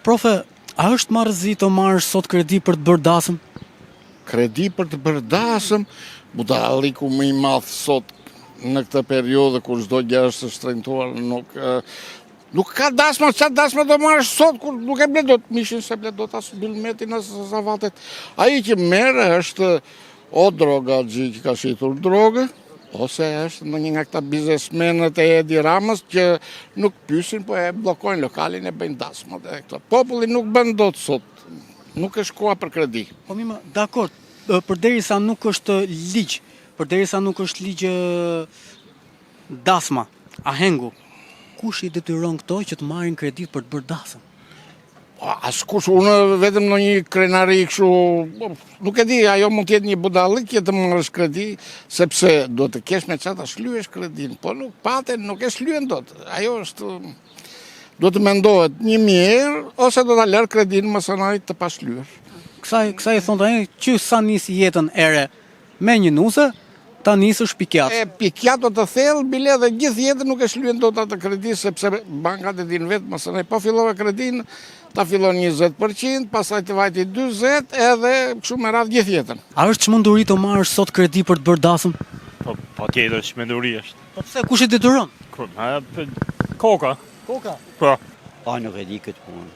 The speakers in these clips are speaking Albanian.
profe, a është marrëzi të marrësh sot kredi për të bërë dasëm? Kredi për të bërë dasëm, budalliku më i madh sot në këtë periudhë kur çdo gjë është shtrenjtuar, nuk ka dasma, çfarë dasma do marrësh sot kur nuk e ble dot mishin se ble dot as bylmetin as zavatet. Ai që merr është o droga që ka shitur drogë, ose është ndonjë nga këta biznesmenët e Edi Ramës që nuk pyesin, po e bllokojnë lokalin e bëjnë dasmat e këto. Populli nuk bën dot sot. Nuk është koha për kredi. Po mima, dakord, përderisa nuk është ligj, përderisa nuk është ligj dasma, ahengu, kush i detyron këto që të marrin kredi për të bërë dasëm? Askush, unë vetëm në një krenari kështu, nuk e di, ajo mund t'jetë një budallik që të marrësh kredi, sepse do të kesh me çfarë ta shlyesh kredin, po nuk paten, nuk e shlyen dot. Ajo është, do të mendohet një mirë, ose do ta lër kredin më së mari të pashlyer. Kësaj thonë tani që sa nisi jetën ere me një nuse, ta nisësh pikjat. Pikjat do të thellë, bile dhe gjithë jetën nuk e shlyen dot atë kredi, sepse bankat e din vetë më së mari, po fillove kredin, ta fillon 20%, pastaj të vajti 40%, edhe kështu me radhë gjithë jetën. A është çmenduri të marrësh sot kredi për të bërë dasëm? Po patjetër çmenduri është. Po pse, kush e detyron? Koka. Koka. Po. Nuk e di këtë punë.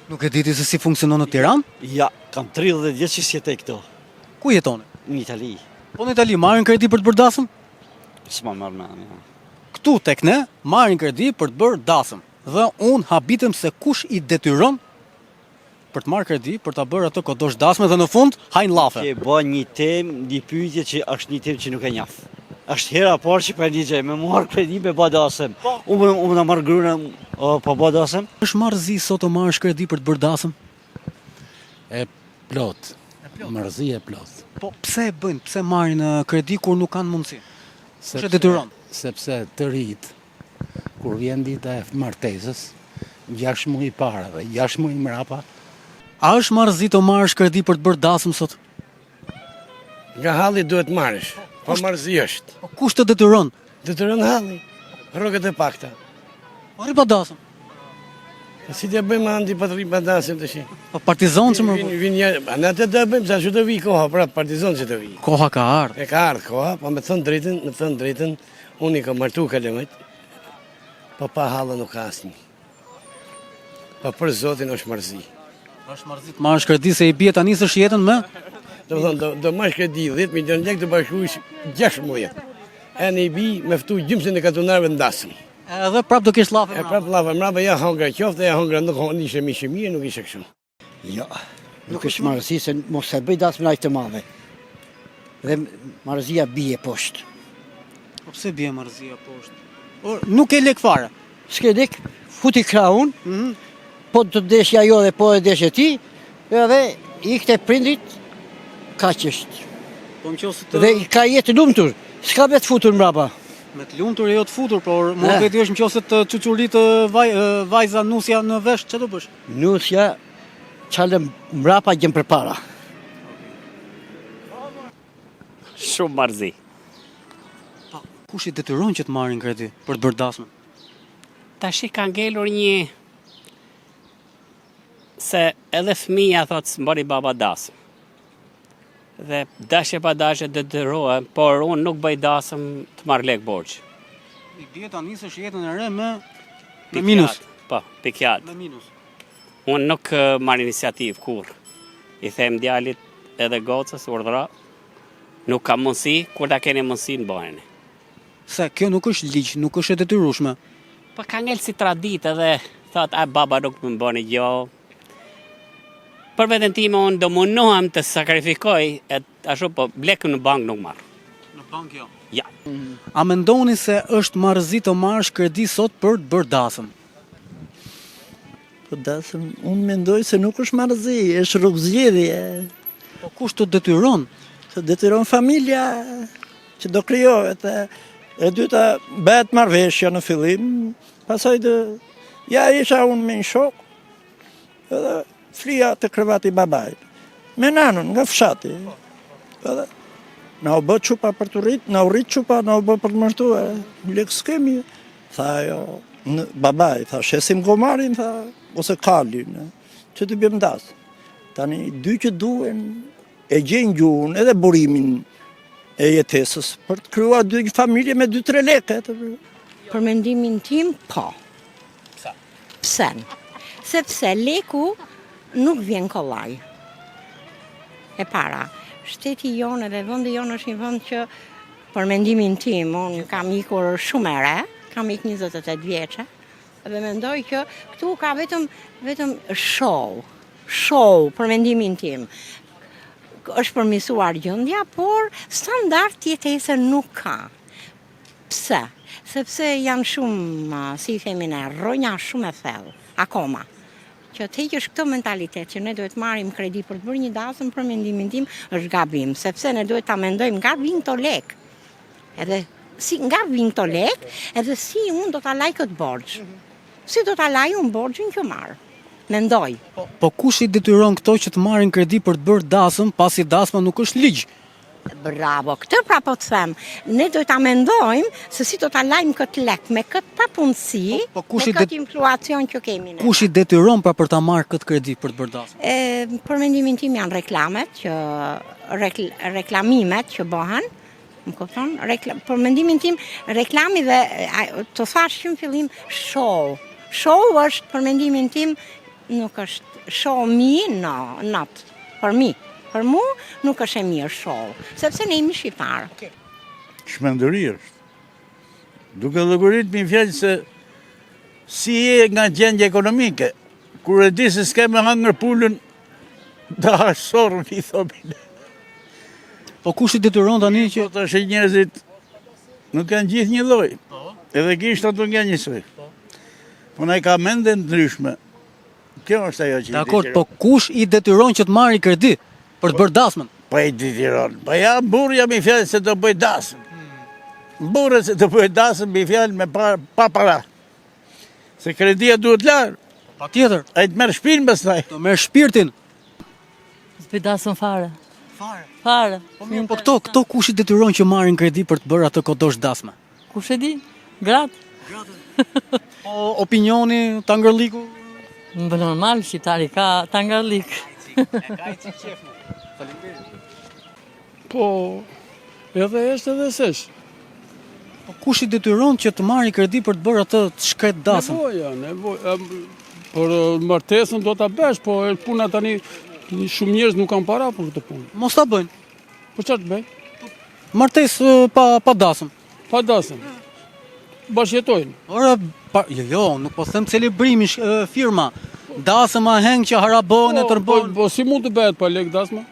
Nuk e diti se si funksionon në Tiranë? Ja, kam 30 vjet që jetoj këto. Ku jetoni? Në Itali. Po në Itali marrin kredi për të bërë dasëm? S'ma marr mend. Këtu tek ne marrin kredi për të bërë dasëm. Dhe unë habitem se kush i detyron për të marrë kredi për ta bërë ato kodosh dasme dhe në fund hajnë llafe. Që bën një temë, një pyetje që është një temë që nuk e njeh. Është hera parë që për ligje me marr kredi me bë dasëm. Unë na marr grunë po bë dasëm. Është marrëzi sot të marrësh kredi për të bërë dasëm? E plot. Marrëzi e plot. Po pse e bëjnë? Pse marrin kredi kur nuk kanë mundësi? Kush e detyron? Sepse të rit, kur vjen dita e martesës, 6 muaj para dhe 6 muaj mrapa. A është marrëzi të marrësh kredi për të bërë dasëm sot? Nga halli duhet marrësh, po marrëzi është. Po kush të detyron? Detyron halli, rrogët e pakta. Po ripa dasëm. Si të bëjmë anti dasim të shi? Po partizan që më Ne të bëjmë, sa që të vi koha, pra partizan që të vi. Koha ka ardhë. E ka ardhë koha, po me thënë drejtën, unë i ka martu kalemët, po pa halë nuk asni. Po për zotin është marrëzi. Është marrëzi të marrësh kredi se i bie ta nisësh jetën me? Do marrësh kredi 10 milion lekë të bashkuish 6 muaj. E në i bi me ftu gjymësin e katunarëve ndasëm. Edhe prap do kesh llafe. E prap llafe mrapa, ja hongra qofte, ja hongra nuk ishe mishë mirë, nuk ishe kështu. Jo, nuk është marrëzi se mos e bëj dasmë aq të madhe. Dhe marrëzia bie poshtë. Po pse bie marrëzia poshtë? Nuk e lek fare. S'ke lek, futi kraun, po të deshja jo dhe po e deshje ti, edhe ikte prindrit, kaq është. Po nëse të Dhe ka jetë lumtur, s'ka vetë futur mbrapa. me të lumtur e jo të futur, por mund të vetë është nëse të çuçurit vajza nusja në vesh, çfarë do bësh? Nusja çalë mbrapa gjem përpara. Shumë marrëzi. Po kush i detyron që të marrin kredi për të bërë dasmën? Tash i ka ngelur një se edhe fëmija thot s'mbori baba dasëm. Dhe dashje pa dashje detyrohem, por unë nuk bëj dasëm të marr lek borxh. I bie ta nisësh jetën e re me minus. Po, pikjat. Me minus. Unë nuk marr iniciativë kur. I them djalit edhe gocës urdhra, nuk ka mundësi, kur ta keni mundësi në bëjeni. Se kjo nuk është ligj, nuk është e detyrueshme. Po ka ngel si traditë edhe thot, baba nuk më bëni gjë. Për veten time unë do mundohem të sakrifikoj, ashtu po blekun në bank nuk marr. Në bank jo. Ja. A mendoni se është marrëzi të marrësh kredi sot për të bërë dasëm? Po dasëm, unë mendoj se nuk është marrëzi, është rrugëzgjedhje. Po kush të detyron? Të detyron familja që do krijohet. E dyta bëhet marrëveshja në fillim, pastaj ja isha unë me një shok, edhe flija të krevati babajt. Me nanën nga fshati. Edhe na u bë çupa për të rrit, na u rrit çupa, na u bë për të martuar. Lek s'kemi. Tha jo, babaj, tha shesim gomarin, tha, ose kalin, që të bëjmë dasë. Tani, dy që duen e gjenë gjuhën edhe burimin e jetesës për të kryuar dy familje me 2-3 lekë. Për mendimin tim, po. Pse? Sepse leku nuk vjen kollaj. E para, shteti jonë dhe vendi jonë është një vend që, për mendimin tim, unë kam ikur shumë e re, kam ik 28 vjeçe, dhe mendoj që këtu ka vetëm show, për mendimin tim. Është përmisuar gjendja, por standard jetese nuk ka. Pse? Sepse janë shumë, si themi ne, rronja shumë e thellë, akoma. Që të heqësh këtë mentalitet që ne duhet marrim kredi për të bërë një dasëm, për mendimin tim është gabim, sepse ne duhet ta mendojmë nga vijnë këto lek. Edhe si nga vijnë këto lek, edhe si unë do ta laj këtë borxh. Si do ta laj unë borxhin që marr. Mendoj. Po kush i detyron këto që të marrin kredi për të bërë dasëm, pasi dasma nuk është ligj? Bravo, këtë pra po të them. Ne do ta mendojmë se si do ta lajmë këtë lek me këtë papunësi, me këtë influacion që kemi ne. Kush i detyron pra për ta marrë këtë kredi për të bërë dasëm? Për mendimin tim janë reklamet, reklamimet që bëhen. Më kupton? Për mendimin tim, reklami dhe të thash që në fillim show. Show është për mendimin tim nuk është show not për mi. Për mu nuk është e mirë show, sepse ne jemi shqiptarë. Shmendëri është. Duke llogarit mi fjalë se si je nga gjendje ekonomike, kur e di se s'ke me hangër pulën, da sorën i thomin. Po kush i detyron tani që... Po të është njerëzit nuk janë gjithë një lloj. Edhe kishtë ato nga njësoj. Po na i ka mende ndryshme. Kjo është ajo që i detyron. Dakor, po kush i detyron që të marrë kredi për të bërë dasmën? Po i detyron. Po ja burë jam i fjallë se të bëj dasëm. Burë se të bëj dasëm i fjallë me pa para. Se kredia duhet larë. Pa tjetër. A i të merë shpinë bëstaj. Të merë shpirtin. S'bëj dasëm fare. Fare. Po këto kush i detyron që marrin kredi për të bërë atë kodosh dasme? Kush e di? Gratë. Po opinioni Tangërliku? Më normal, shqiptari ka Tangërlik. E ka i qefë. Po, edhe është edhe sesh. Po kush i detyron që të marrë kredi për të bërë atë të shkret dasëm? Nevoja. Por martesën do ta bësh, po puna tani shumë njerëz nuk kanë para për këtë punë. Mos ta bëjnë. Po çfarë të bëj? Martesë pa dasëm. Pa dasëm. Bashkëjetojnë. Ora, jo, nuk po them celebrimi firma. Dasëm a heng që harabohen e tërbojnë. Po si mund të bëhet pa lek dasma?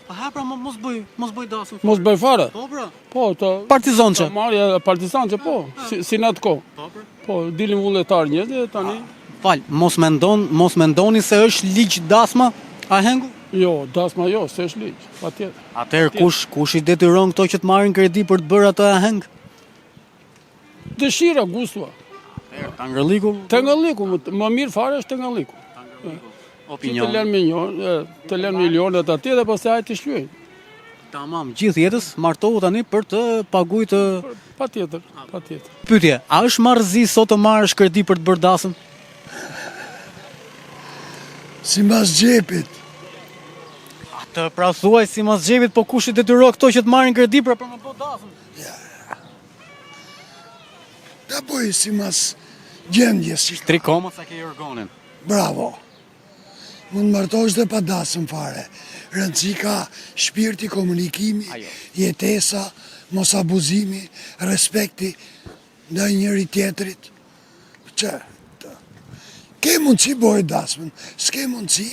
Pa pra mos bëj dasëm. Mos bëj fare? Po pra. Po, partizançe. Marrja partizançe, po. Si në atë kohë. Po, dilin vullnetar njerëz tani. Fal, mos mendoni se është ligj dasma a hengu? Jo, dasma jo, se është ligj, patjetër. Atëherë kush i detyron këto që të marrin kredi për të bërë atë a heng? Dëshira, gustua. Tangërliku? Tangërliku, më mirë fare është Tangërliku. Opinion. Të lënë milionet atje dhe pastaj të shlyejnë. Tamam, gjithë jetës martohu tani për të paguajt të... Patjetër. Pyetje, a është marrëzi sot të marrësh kredi për të bërë dasëm? Sipas xhepit. Atë pra thuaj sipas xhepit, po kush i detyron këto që të marrin kredi për më bë dasëm? Ta bëj sipas gjendjes. 3 koma sa ke orgonin. Bravo. Mund martosh dhe pa dasëm fare. Rëndësi ka shpirti, komunikimi, jetesa, mos abuzimi, respekti ndaj njëri tjetrit. Që? Ke mundësi bëj dasmën, s'ke mundësi.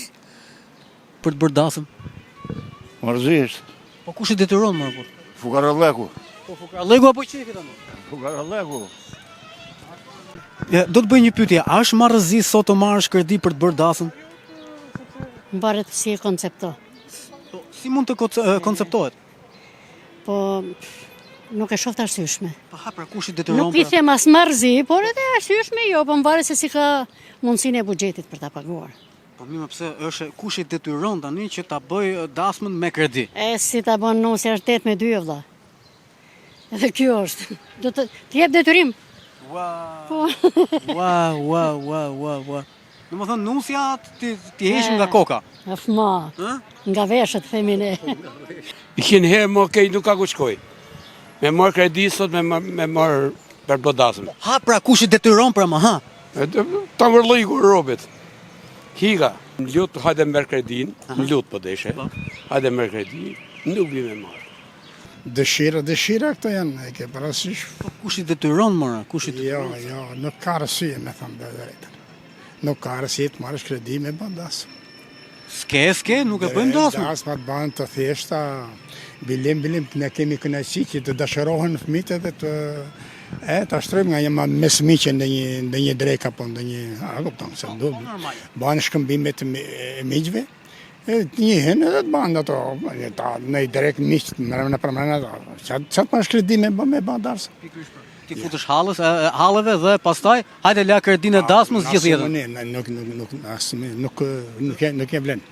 Për të bërë dasëm? Marëzisht. Po kush i detyron më rëpur? Fukaralleku. Po fukaralleku apo qefi tani? Fukaralleku. Do të bëj një pyetje, a është marrëzi sot të marrësh kredi për të bërë dasëm? Mbaret si e koncepto. Si mund të konceptohet? Po nuk e shoh të arsyeshme. Po pra kush i detyron? Nuk i them as marrëzi, por edhe arsyeshme jo, po mbaret se si ka mundësinë e buxhetit për ta paguar. Po më pse është kush i detyron tani që ta bëj dasmën me kredi? Si ta bën nosja është 8-2 vëlla. Edhe kjo është. Do të jep detyrim. Ua. Domethënë nusja ti heshim nga koka. Afma, nga veshët themi ne. I keni herë më kej nuk ka ku shkoj. Me marrë kredi sot, me marrë për bodasëm. Ha, pra kush i detyron pra më, ha? Ta vërlliku robit. Hika, më lutë, hajde merë kredin, më lutë po deshe, hajde merë kredin, nuk vi me marrë. Dëshira këto janë, e ke parasysh. Po kush i detyron mëra? Jo, nuk ka arsye me thënë të drejtën. Nuk ka arsye të marrësh kredi me bandasëm. Ske, nuk e bëjmë dasmë. Dasmat banë të thjeshta, bilim, ne kemi kënaqësi që të dashërohen fëmijët edhe të ashtrojmë nga një mes miqe në një drek apo në një, kupton se do. Banë shkëmbimet e miqve, njëhen edhe të banë ato, në i drek miqë, në përmërën ato. Qatë marrësh kredi me bandasëm? Ti futesh halleve dhe pastaj hajde la kredinë e dasmës gjithë jetën. Nuk e vlen.